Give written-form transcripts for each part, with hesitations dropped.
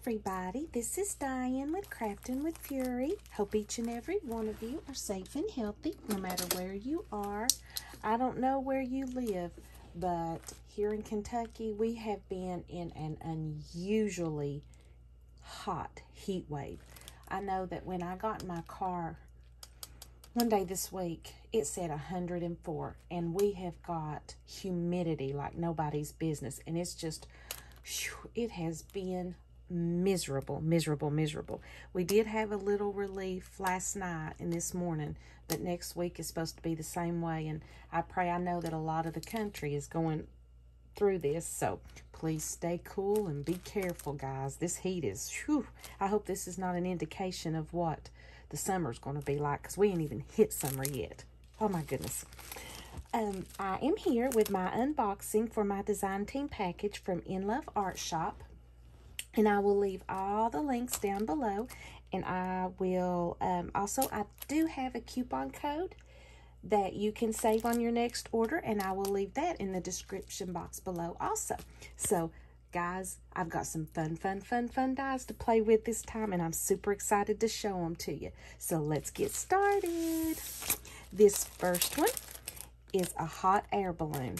everybody, this is Diane with Crafting with Fury. Hope each and every one of you are safe and healthy no matter where you are. I don't know where you live, but here in Kentucky we have been in an unusually hot heat wave. I know that when I got in my car one day this week, it said 104, and we have got humidity like nobody's business, and it's just, it has been miserable, miserable, miserable. We did have a little relief last night and this morning, but next week is supposed to be the same way, and I know that a lot of the country is going through this, so please stay cool and be careful, guys. This heat is, whew, I hope this is not an indication of what the summer's going to be like, because we ain't even hit summer yet. Oh my goodness. I am here with my unboxing for my design team package from In Love Art Shop, and I will leave all the links down below, and I will also, I do have a coupon code that you can save on your next order, and I will leave that in the description box below also. So guys, I've got some fun dies to play with this time, and I'm super excited to show them to you. So let's get started. This first one is a hot air balloon,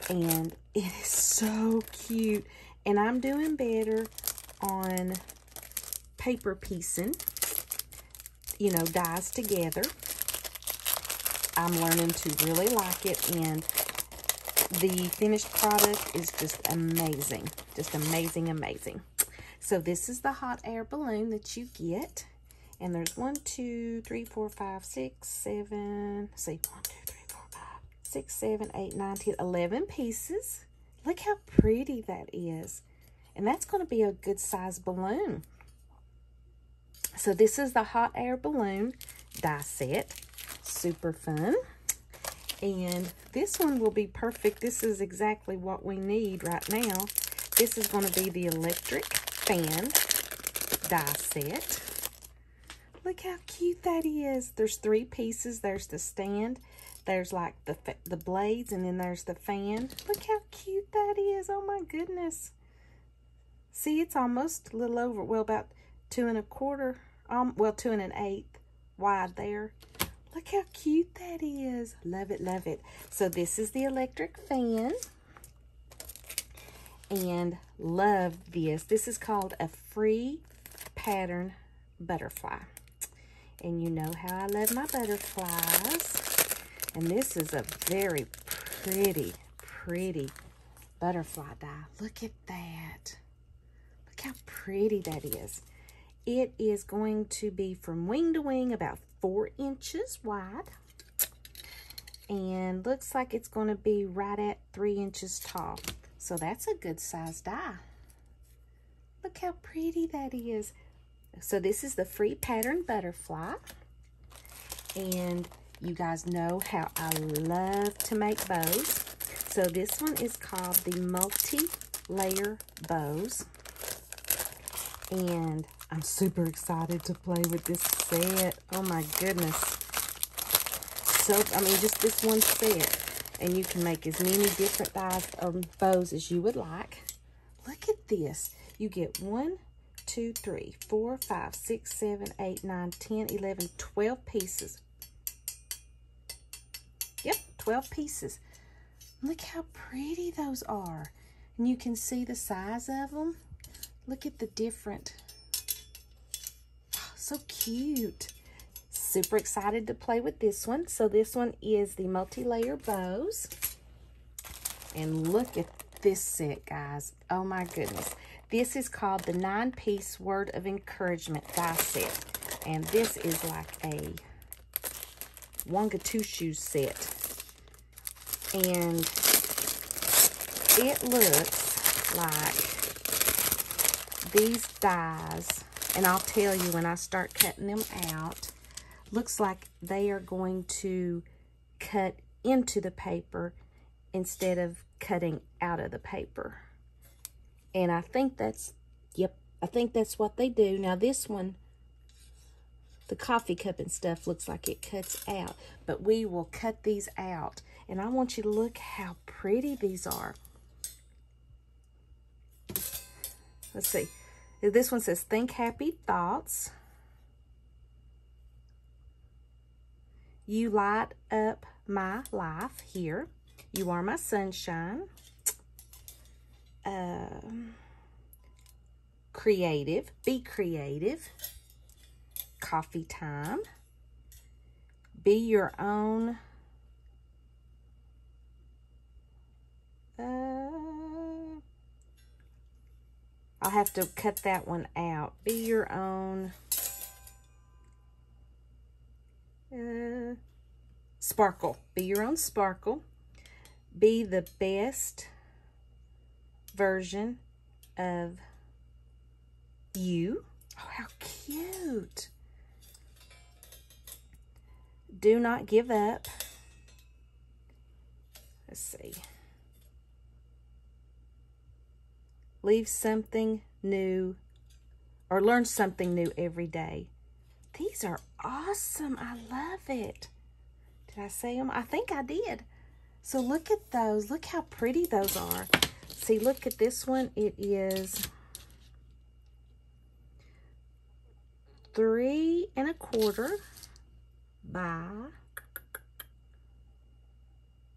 and it is so cute. And I'm doing better on paper piecing, you know, dies together. I'm learning to really like it, and the finished product is just amazing. Just amazing, amazing. So this is the hot air balloon that you get. And there's 1, 2, 3, 4, 5, 6, 7, let's see, 1, 2, 3, 4, 5, 6, 7, 8, 9, 10, 11 pieces. Look how pretty that is. And that's going to be a good size balloon. So this is the hot air balloon die set. Super fun. And this one will be perfect. This is exactly what we need right now. This is going to be the electric fan die set. Look how cute that is. There's 3 pieces. There's the stand. There's like the blades, and then there's the fan. Look how cute that is. Oh my goodness. See, it's almost a little over, well, about 2 1/4, well, 2 1/8 wide there. Look how cute that is. Love it, love it. So this is the electric fan. And love this. This is called a free pattern butterfly. And you know how I love my butterflies. And this is a very pretty, pretty butterfly die. Look at that. Look how pretty that is. It is going to be from wing to wing about 4 inches wide, and looks like it's going to be right at 3 inches tall. So that's a good size die. Look how pretty that is. So this is the free pattern butterfly, and you guys know how I love to make bows. So this one is called the multi-layer bows, and I'm super excited to play with this set. Oh my goodness. So, I mean, just this one set. And you can make as many different dies or bows as you would like. Look at this. You get 1, 2, 3, 4, 5, 6, 7, 8, 9, 10, 11, 12 pieces. Yep, 12 pieces. Look how pretty those are. And you can see the size of them. Look at the different... So cute. Super excited to play with this one. So this one is the multi-layer bows. And look at this set, guys. Oh my goodness. This is called the 9-piece word of encouragement die set. And this is like a Wonga 2 shoes set. And it looks like these dies, and I'll tell you when I start cutting them out, looks like they are going to cut into the paper instead of cutting out of the paper. And I think that's, yep, I think that's what they do. Now this one, the coffee cup and stuff looks like it cuts out, but we will cut these out. And I want you to look how pretty these are. Let's see. This one says, think happy thoughts. You light up my life here. You are my sunshine. Creative. Be creative. Coffee time. Be your own. I'll have to cut that one out. Be your own sparkle. Be your own sparkle. Be the best version of you. Oh, how cute. Do not give up. Let's see. Leave something new or learn something new every day. These are awesome. I love it. Did I say them? I think I did. So look at those. Look how pretty those are. See, look at this one. It is 3 1/4 by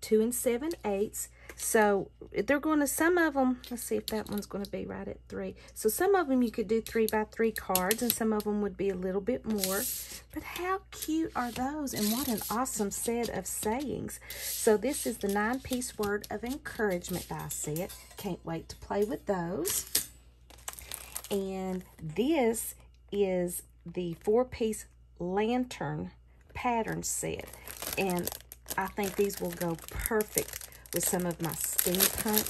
2 7/8. So they're going to, some of them, let's see if that one's going to be right at 3. So some of them you could do 3 by 3 cards, and some of them would be a little bit more. But how cute are those? And what an awesome set of sayings. So this is the 9-piece word of encouragement die set. Can't wait to play with those. And this is the 4-piece lantern pattern set. And I think these will go perfect with some of my steampunk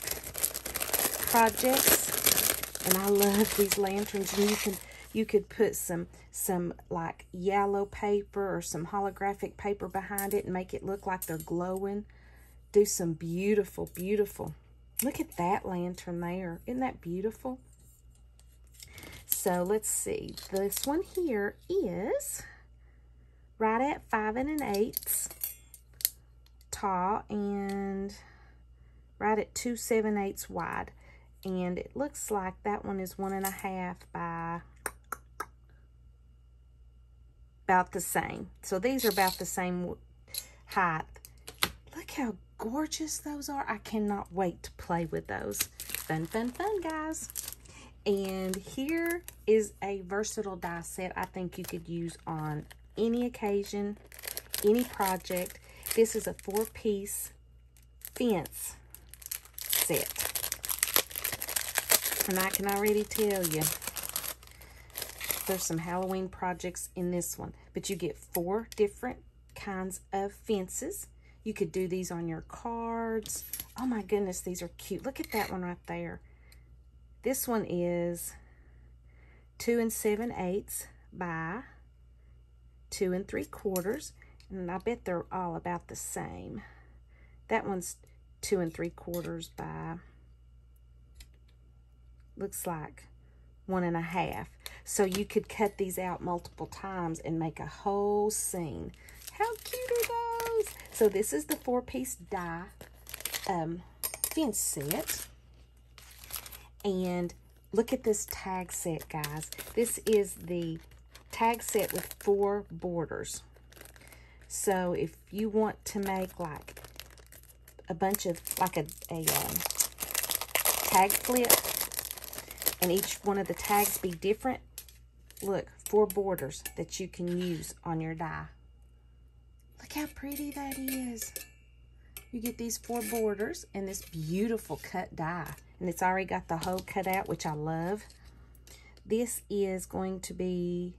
projects. And I love these lanterns. And you could put some like yellow paper or some holographic paper behind it and make it look like they're glowing. Do some beautiful, beautiful. Look at that lantern there. Isn't that beautiful? So let's see. This one here is right at 5 1/8 tall and right at 2 7/8 wide. And it looks like that one is 1 1/2 by about the same. So these are about the same height. Look how gorgeous those are. I cannot wait to play with those. Fun, fun, fun, guys. And here is a versatile die set I think you could use on any occasion, any project. This is a 4-piece fence set. And I can already tell you, there's some Halloween projects in this one. But you get 4 different kinds of fences. You could do these on your cards. Oh my goodness, these are cute. Look at that one right there. This one is 2 7/8 by 2 3/4. And I bet they're all about the same. That one's 2 3/4 by, looks like 1 1/2. So you could cut these out multiple times and make a whole scene. How cute are those? So this is the 4-piece die fence set. And look at this tag set, guys. This is the tag set with 4 borders. So if you want to make like a bunch of, like a tag flip, and each one of the tags be different, look, 4 borders that you can use on your die. Look how pretty that is. You get these 4 borders and this beautiful cut die. And it's already got the hole cut out, which I love. This is going to be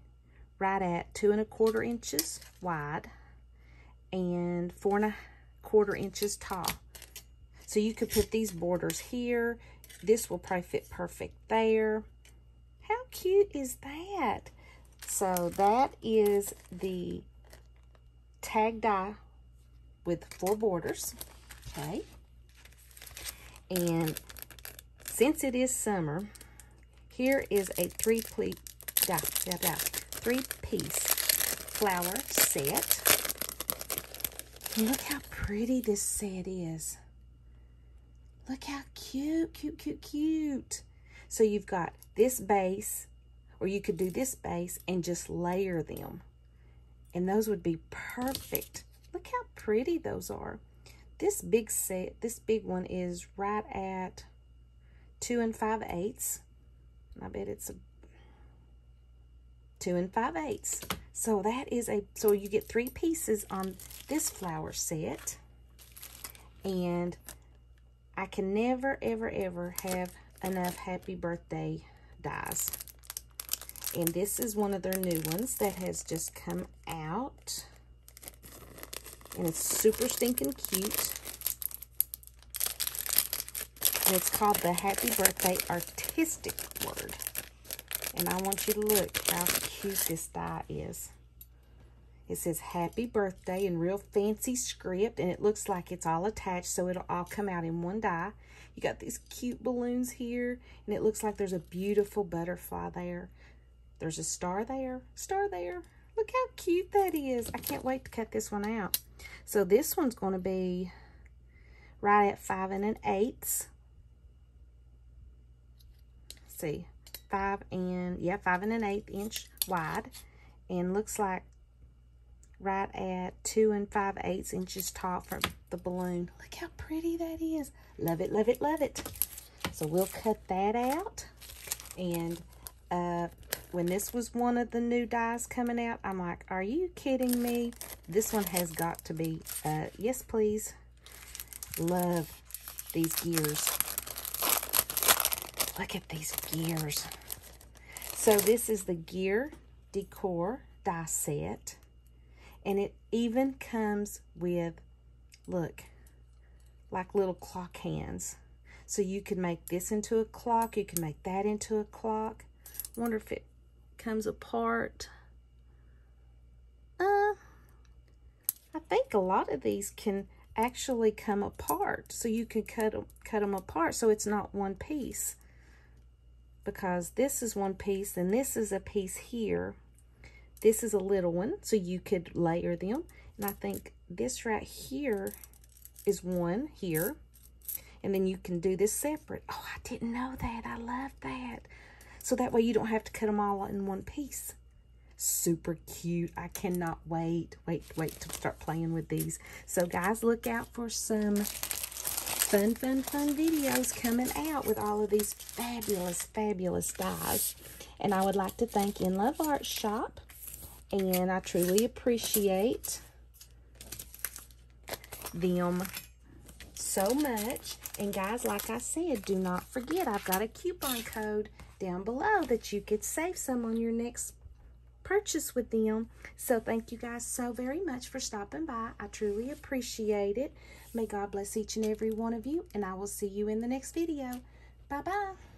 right at 2 1/4 inches wide and 4 1/4 inches tall. So you could put these borders here. This will probably fit perfect there. How cute is that? So that is the tag die with 4 borders. Okay. And since it is summer, here is a 3-piece flower set. And look how pretty this set is. Look how cute, cute, cute, cute. So you've got this base, or you could do this base and just layer them. And those would be perfect. Look how pretty those are. This big set, this big one is right at 2 5/8. I bet it's a 2 5/8. So that is so you get 3 pieces on this flower set. And I can never, ever, ever have enough happy birthday dies. And this is one of their new ones that has just come out. And it's super stinking cute. And it's called the Happy Birthday Artistic Word. And I want you to look how cute this die is. It says Happy Birthday in real fancy script. And it looks like it's all attached, so it'll all come out in one die. You got these cute balloons here. And it looks like there's a beautiful butterfly there. There's a star there. Star there. Look how cute that is. I can't wait to cut this one out. So this one's going to be right at 5 1/8. See, 5 1/8 inch wide, and looks like right at 2 5/8 inches tall from the balloon. Look how pretty that is. Love it, love it, love it. So we'll cut that out. And when this was one of the new dies coming out, I'm like, are you kidding me? This one has got to be, yes please. Love these gears. Look at these gears. So this is the Gear Decor die set. And it even comes with, look, like little clock hands. So you can make this into a clock. You can make that into a clock. Wonder if it comes apart. I think a lot of these can actually come apart. So you can cut them apart so it's not one piece. Because this is one piece, and this is a piece here. This is a little one, so you could layer them. And I think this right here is one here. And then you can do this separate. Oh, I didn't know that. I love that. So that way you don't have to cut them all in one piece. Super cute. I cannot wait to start playing with these. So guys, look out for some fun videos coming out with all of these fabulous dies. And I would like to thank In Love Art Shop. And I truly appreciate them so much. And guys, like I said, do not forget, I've got a coupon code down below that you could save some on your next purchase with them. So thank you guys so very much for stopping by. I truly appreciate it. May God bless each and every one of you, and I will see you in the next video. Bye-bye.